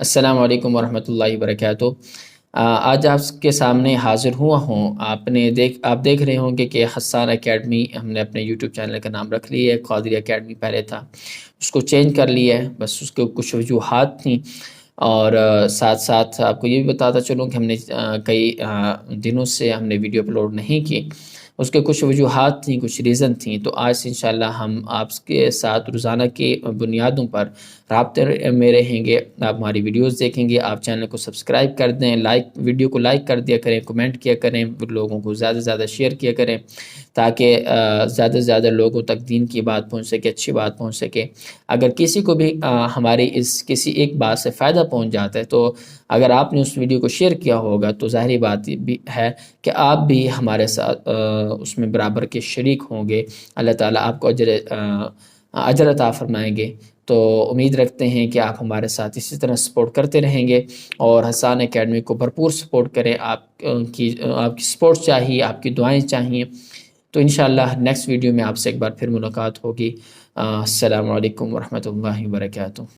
السلام علیکم ورحمۃ اللہ وبرکاتہ۔ آج آپ کے سامنے حاضر ہوا ہوں۔ آپ دیکھ رہے ہوں گے کہ حسان اکیڈمی ہم نے اپنے یوٹیوب چینل کا نام رکھ لیا ہے۔ قادری اکیڈمی پہلے تھا، اس کو چینج کر لیا ہے، بس اس کے کچھ وجوہات تھیں۔ اور ساتھ ساتھ آپ کو یہ بھی بتاتا چلوں کہ ہم نے کئی دنوں سے ہم نے ویڈیو اپلوڈ نہیں کی، اس کے کچھ وجوہات تھیں، کچھ ریزن تھیں۔ تو آج سے انشاءاللہ ہم آپ کے ساتھ روزانہ کی بنیادوں پر رابطے میں رہیں گے۔ آپ ہماری ویڈیوز دیکھیں گے، آپ چینل کو سبسکرائب کر دیں، ویڈیو کو لائک کر دیا کریں، کمنٹ کیا کریں، لوگوں کو زیادہ سے زیادہ شیئر کیا کریں تاکہ زیادہ سے زیادہ لوگوں تک دین کی بات پہنچ سکے، اچھی بات پہنچ سکے۔ اگر کسی کو بھی ہماری کسی ایک بات سے فائدہ پہنچ جاتا ہے، تو اگر آپ نے اس ویڈیو کو شیئر کیا ہوگا تو ظاہری بات بھی ہے کہ آپ بھی ہمارے ساتھ اس میں برابر کے شریک ہوں گے۔ اللہ تعالیٰ آپ کو اجر عطا فرمائیں گے۔ تو امید رکھتے ہیں کہ آپ ہمارے ساتھ اسی طرح سپورٹ کرتے رہیں گے اور حسان اکیڈمی کو بھرپور سپورٹ کریں۔ آپ کی سپورٹ چاہیے، آپ کی دعائیں چاہیے۔ تو انشاءاللہ نیکسٹ ویڈیو میں آپ سے ایک بار پھر ملاقات ہوگی۔ السلام علیکم ورحمۃ اللہ وبرکاتہ۔